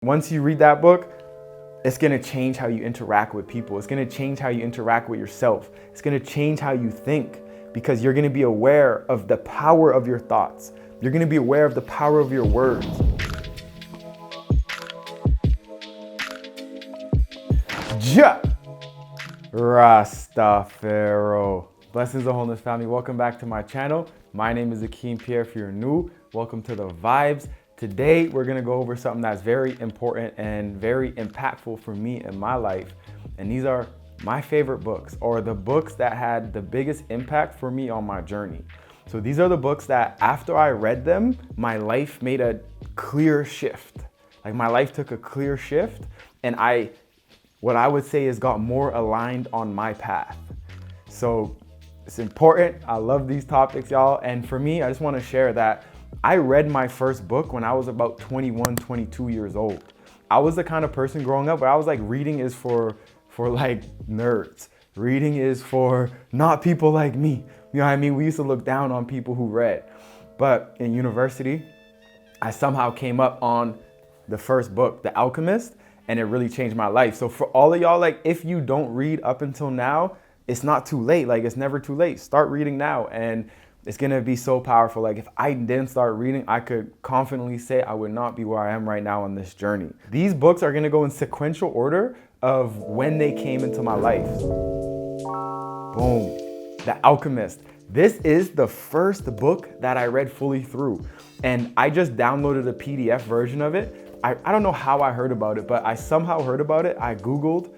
Once you read that book, it's gonna change how you interact with people. It's gonna change how you interact with yourself. It's gonna change how you think, because you're gonna be aware of the power of your thoughts. You're gonna be aware of the power of your words. Ja! Rastafaro. Blessings of wholeness, family. Welcome back to my channel. My name is Akeem Pierre. If you're new, welcome to the vibes. Today, we're gonna go over something that's very important and very impactful for me in my life. And these are my favorite books, or the books that had the biggest impact for me on my journey. So these are the books that after I read them, my life made a clear shift. Like my life took a clear shift, and what I would say is got more aligned on my path. So it's important. I love these topics, y'all. And for me, I just want to share that I read my first book when I was about 21, 22 years old. I was the kind of person growing up where I was like, reading is for like nerds. Reading is for not people like me. You know what I mean? We used to look down on people who read. But in university, I somehow came up on the first book, The Alchemist, and it really changed my life. So for all of y'all, like if you don't read up until now, it's not too late. Like it's never too late. Start reading now, and it's gonna be so powerful. Like if I didn't start reading, I could confidently say I would not be where I am right now on this journey. These books are gonna go in sequential order of when they came into my life. Boom, The Alchemist. This is the first book that I read fully through. And I just downloaded a PDF version of it. I don't know how I heard about it, but I somehow heard about it. I Googled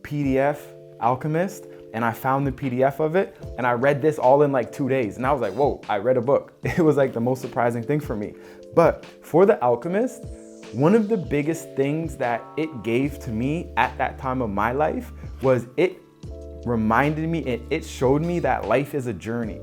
PDF Alchemist, and I found the PDF of it, and I read this all in like 2 days. And I was like, whoa, I read a book. It was like the most surprising thing for me. But for The Alchemist, one of the biggest things that it gave to me at that time of my life was it reminded me, it showed me that life is a journey.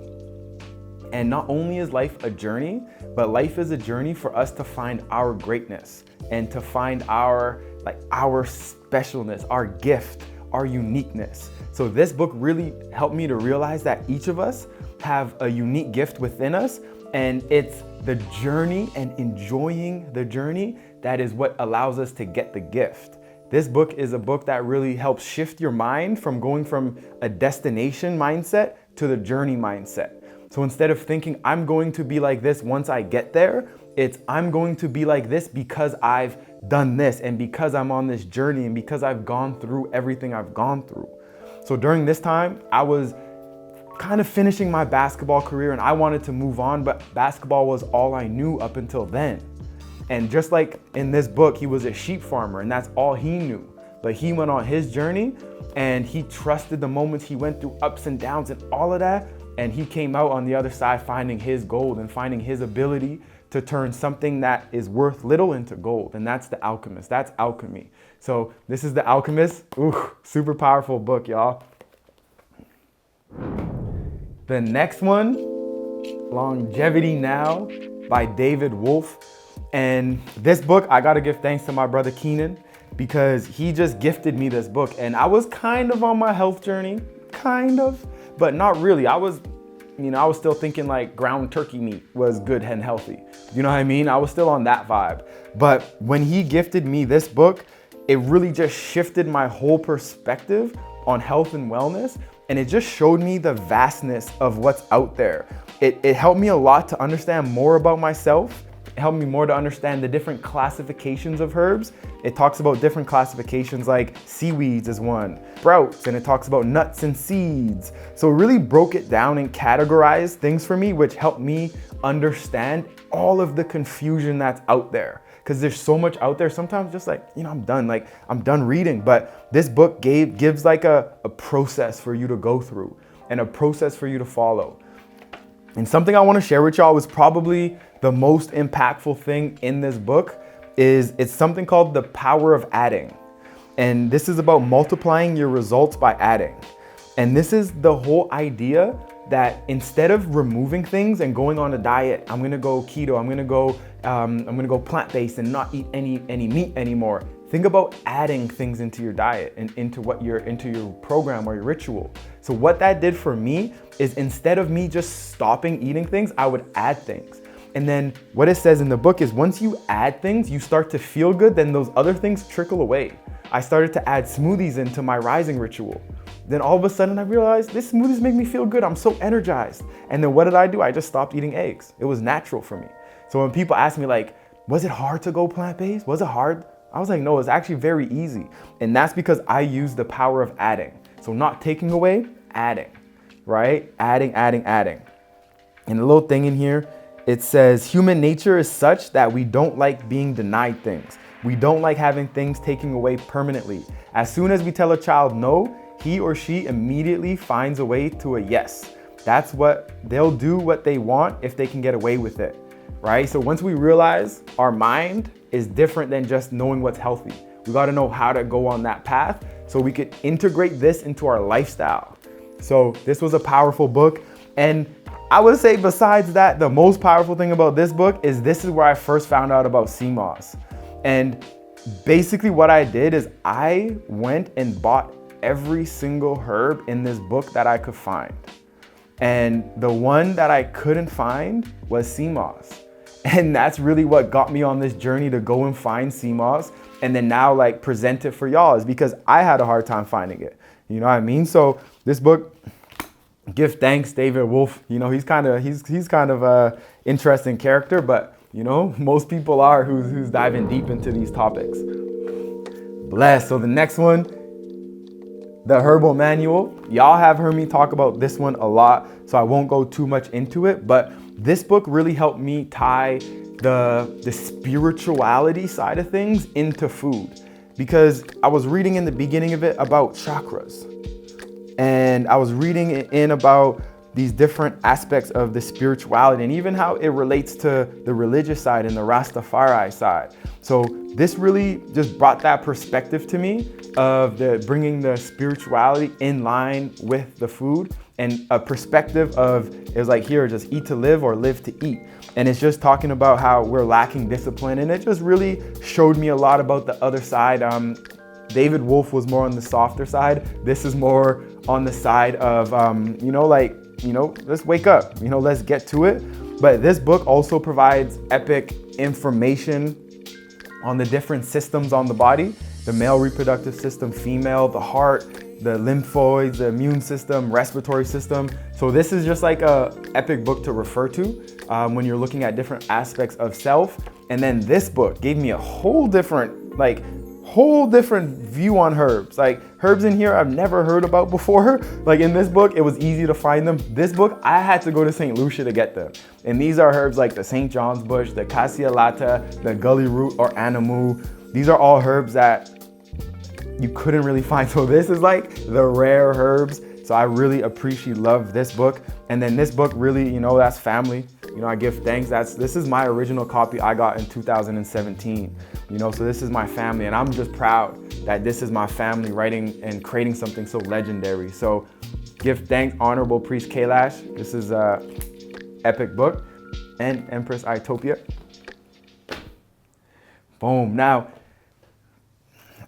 And not only is life a journey, but life is a journey for us to find our greatness and to find our specialness, our gift, our uniqueness. So this book really helped me to realize that each of us have a unique gift within us, and it's the journey and enjoying the journey that is what allows us to get the gift. This book is a book that really helps shift your mind from going from a destination mindset to the journey mindset. So instead of thinking, I'm going to be like this once I get there, it's I'm going to be like this because I've done this, and because I'm on this journey, and because I've gone through everything I've gone through. So during this time, I was kind of finishing my basketball career, and I wanted to move on, but basketball was all I knew up until then. And just like in this book, he was a sheep farmer, and that's all he knew. But he went on his journey, and he trusted the moments he went through, ups and downs and all of that. And he came out on the other side finding his gold and finding his ability to turn something that is worth little into gold. And that's The Alchemist. That's alchemy. So this is The Alchemist. Ooh, super powerful book, y'all. The next one, Longevity Now by David Wolfe. And this book, I gotta give thanks to my brother Keenan, because he just gifted me this book. And I was kind of on my health journey, kind of, but not really. I was still thinking like ground turkey meat was good and healthy. You know what I mean? I was still on that vibe. But when he gifted me this book, it really just shifted my whole perspective on health and wellness. And it just showed me the vastness of what's out there. It helped me a lot to understand more about myself. It helped me more to understand the different classifications of herbs. It talks about different classifications, like seaweeds is one, sprouts, and it talks about nuts and seeds. So it really broke it down and categorized things for me, which helped me understand all of the confusion that's out there. Because there's so much out there, sometimes just like, I'm done reading. But this book gives like a process for you to go through and a process for you to follow. And something I want to share with y'all was probably the most impactful thing in this book is it's something called the power of adding. And this is about multiplying your results by adding. And this is the whole idea that instead of removing things and going on a diet, I'm gonna go keto, I'm gonna go plant-based and not eat any meat anymore. Think about adding things into your diet and into your program or your ritual. So what that did for me is instead of me just stopping eating things, I would add things. And then what it says in the book is once you add things, you start to feel good, then those other things trickle away. I started to add smoothies into my rising ritual. Then all of a sudden I realized this smoothies make me feel good. I'm so energized. And then what did I do? I just stopped eating eggs. It was natural for me. So when people ask me like, was it hard to go plant-based? Was it hard? I was like, no, it's actually very easy. And that's because I use the power of adding. So not taking away, adding, right? Adding. And a little thing in here, it says, human nature is such that we don't like being denied things. We don't like having things taken away permanently. As soon as we tell a child no, he or she immediately finds a way to a yes. That's what they'll do, what they want if they can get away with it, right? So once we realize our mind is different than just knowing what's healthy, we got to know how to go on that path so we could integrate this into our lifestyle. So this was a powerful book. And I would say besides that, the most powerful thing about this book is this is where I first found out about Seamoss. And basically what I did is I went and bought every single herb in this book that I could find. And the one that I couldn't find was Seamoss. And that's really what got me on this journey to go and find Seamoss and then now like present it for y'all, is because I had a hard time finding it. You know what I mean? So this book, give thanks, David Wolfe. You know, he's kind of a interesting character, but you know, most people are who's diving deep into these topics. Bless. So the next one, the Herbal Manual. Y'all have heard me talk about this one a lot, so I won't go too much into it, but this book really helped me tie the spirituality side of things into food, because I was reading in the beginning of it about chakras, and I was reading in about these different aspects of the spirituality and even how it relates to the religious side and the Rastafari side. So this really just brought that perspective to me of bringing the spirituality in line with the food, and a perspective of, it was like, here, just eat to live or live to eat. And it's just talking about how we're lacking discipline. And it just really showed me a lot about the other side. David Wolfe was more on the softer side. This is more on the side of, let's wake up, let's get to it. But this book also provides epic information on the different systems on the body, the male reproductive system, female, the heart, the lymphoids, the immune system, respiratory system. So this is just like a epic book to refer to when you're looking at different aspects of self. And then this book gave me a whole different view on herbs. Like herbs in here I've never heard about before. Like in this book, it was easy to find them. This book, I had to go to Saint Lucia to get them. And these are herbs like the St. John's bush, the cassia lata, the gully root or animu. These are all herbs that you couldn't really find. So this is like the rare herbs. So I really love this book. And then this book really, that's family. I give thanks. This is my original copy I got in 2017. So this is my family, and I'm just proud that this is my family writing and creating something so legendary. So give thanks, Honorable Priest Kailash. This is a epic book, and Empress Itopia. Boom. Now,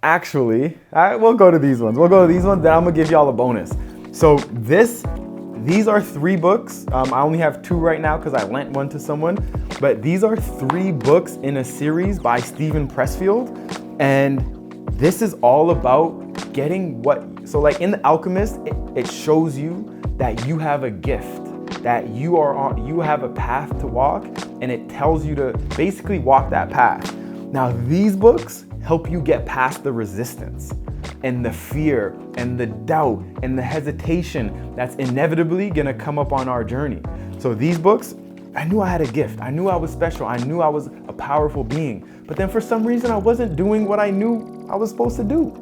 actually, we'll go to these ones. Then I'm gonna give y'all a bonus. So these are 3 books. I only have 2 right now because I lent one to someone, but these are 3 books in a series by Steven Pressfield. And this is all about getting so like in the Alchemist, it shows you that you have a gift, that you have a path to walk, and it tells you to basically walk that path. Now these books help you get past the resistance and the fear and the doubt and the hesitation that's inevitably gonna come up on our journey. So these books, I knew I had a gift. I knew I was special. I knew I was a powerful being. But then for some reason, I wasn't doing what I knew I was supposed to do.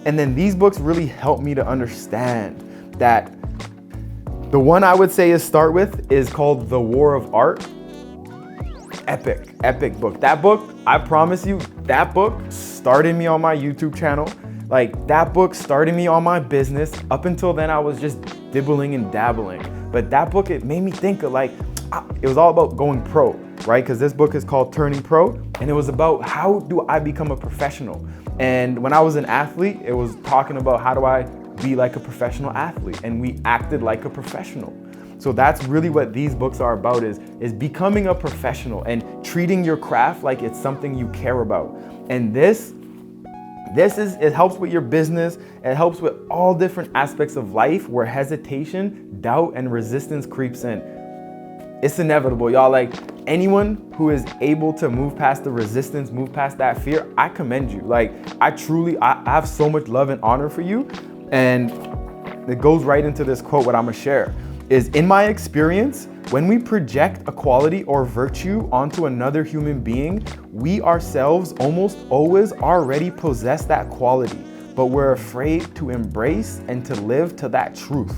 And then these books really helped me to understand that the one I would say start with is called The War of Art. Epic book. That book, I promise you, that book started me on my YouTube channel. Like that book started me on my business. Up until then, I was just dibbling and dabbling. But that book, it made me think of it was all about going pro, right? Because this book is called Turning Pro. And it was about how do I become a professional? And when I was an athlete, it was talking about how do I be like a professional athlete? And we acted like a professional. So that's really what these books are about, is becoming a professional and treating your craft like it's something you care about. And it helps with your business. It helps with all different aspects of life where hesitation, doubt, and resistance creeps in. It's inevitable, y'all. Like, anyone who is able to move past the resistance, move past that fear, I commend you. Like, I have so much love and honor for you. And it goes right into this quote, what I'm gonna share is, in my experience, when we project a quality or virtue onto another human being, we ourselves almost always already possess that quality, but we're afraid to embrace and to live to that truth.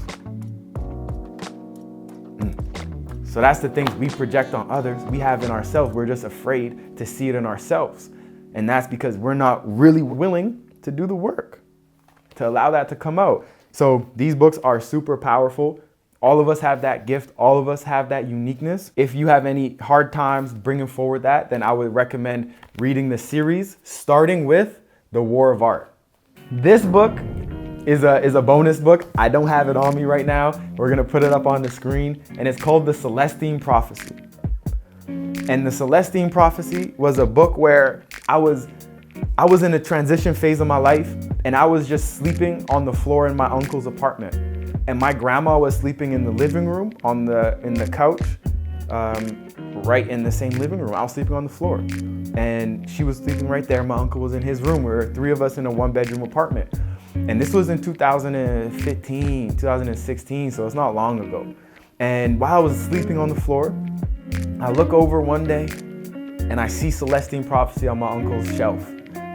So that's the things we project on others, we have in ourselves. We're just afraid to see it in ourselves. And that's because we're not really willing to do the work, to allow that to come out. So these books are super powerful. All of us have that gift. All of us have that uniqueness. If you have any hard times bringing forward that, then I would recommend reading the series, starting with The War of Art. This book is a bonus book. I don't have it on me right now. We're gonna put it up on the screen, and it's called The Celestian Prophesy. And The Celestian Prophecy was a book where I was in a transition phase of my life, and I was just sleeping on the floor in my uncle's apartment. And my grandma was sleeping in the living room in the couch, right in the same living room. I was sleeping on the floor, and she was sleeping right there. My uncle was in his room. We were three of us in a 1-bedroom apartment. And this was in 2015, 2016, so it's not long ago. And while I was sleeping on the floor, I look over one day and I see Celestian Prophesy on my uncle's shelf,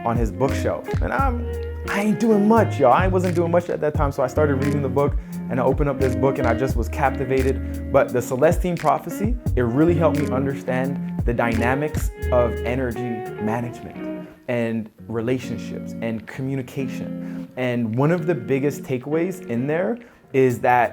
on his bookshelf. And I ain't doing much, y'all. I wasn't doing much at that time, so I started reading the book, and I opened up this book and I just was captivated. But the Celestian Prophecy, it really helped me understand the dynamics of energy management and relationships and communication. And one of the biggest takeaways in there is that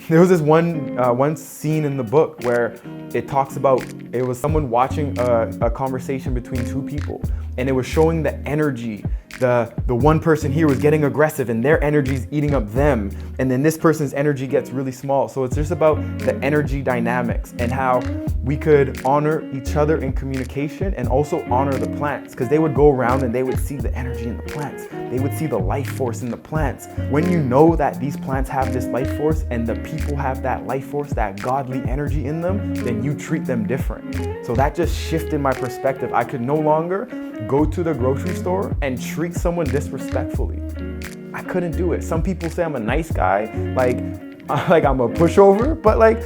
there was this one scene in the book where it talks about, it was someone watching a conversation between two people, and it was showing the energy. The one person here was getting aggressive and their energy's eating up them, and then this person's energy gets really small. So it's just about the energy dynamics and how we could honor each other in communication and also honor the plants, because they would go around and they would see the energy in the plants. They would see the life force in the plants. When you know that these plants have this life force and the people have that life force, that godly energy in them, then you treat them different. So that just shifted my perspective. I could no longer go to the grocery store and treat someone disrespectfully. I couldn't do it. Some people say I'm a nice guy, like I'm a pushover, but like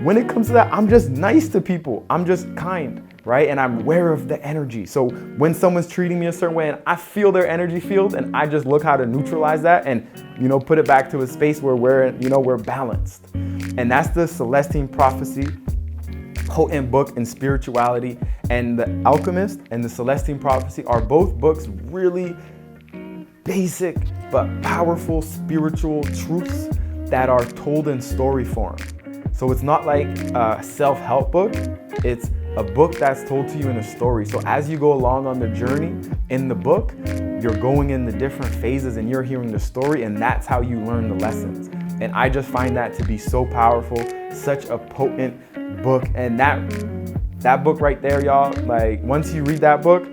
when it comes to that, I'm just nice to people. I'm just kind, right? And I'm aware of the energy. So when someone's treating me a certain way and I feel their energy field, and I just look how to neutralize that and, put it back to a space where we're balanced. And that's the Celestian Prophecy, potent book in spirituality. And The Alchemist and the Celestian Prophecy are both books really basic but powerful spiritual truths that are told in story form. So it's not like a self-help book, it's a book that's told to you in a story. So as you go along on the journey in the book, you're going in the different phases and you're hearing the story, and that's how you learn the lessons. And I just find that to be so powerful, such a potent book. And that book right there, y'all, like once you read that book,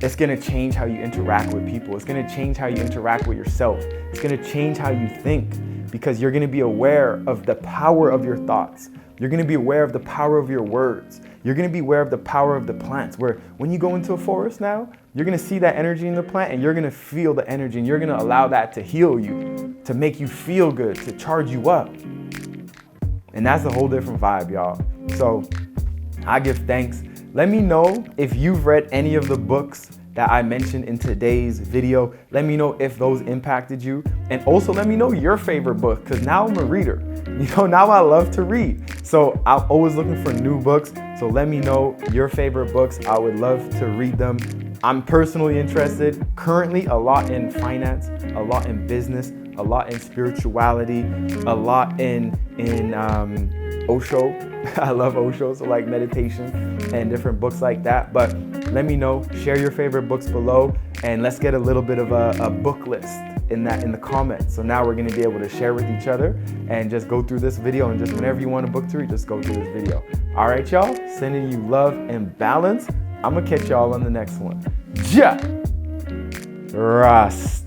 it's gonna change how you interact with people. It's gonna change how you interact with yourself. It's gonna change how you think, because you're gonna be aware of the power of your thoughts. You're gonna be aware of the power of your words. You're gonna be aware of the power of the plants, where when you go into a forest now, you're gonna see that energy in the plant and you're gonna feel the energy, and you're gonna allow that to heal you, to make you feel good, to charge you up. And that's a whole different vibe, y'all. So I give thanks. Let me know if you've read any of the books that I mentioned in today's video. Let me know if those impacted you. And also let me know your favorite book, because now I'm a reader. Now I love to read. So I'm always looking for new books. So let me know your favorite books. I would love to read them. I'm personally interested currently a lot in finance, a lot in business, a lot in spirituality, a lot in Osho. I love Osho, so like meditation and different books like that. But Let me know, share your favorite books below, and let's get a little bit of a book list in the comments. So now we're gonna be able to share with each other and just go through this video, and just whenever you want a book to read, just go through this video. All right, y'all, sending you love and balance. I'm gonna catch y'all on the next one. Ja! Rastafaro.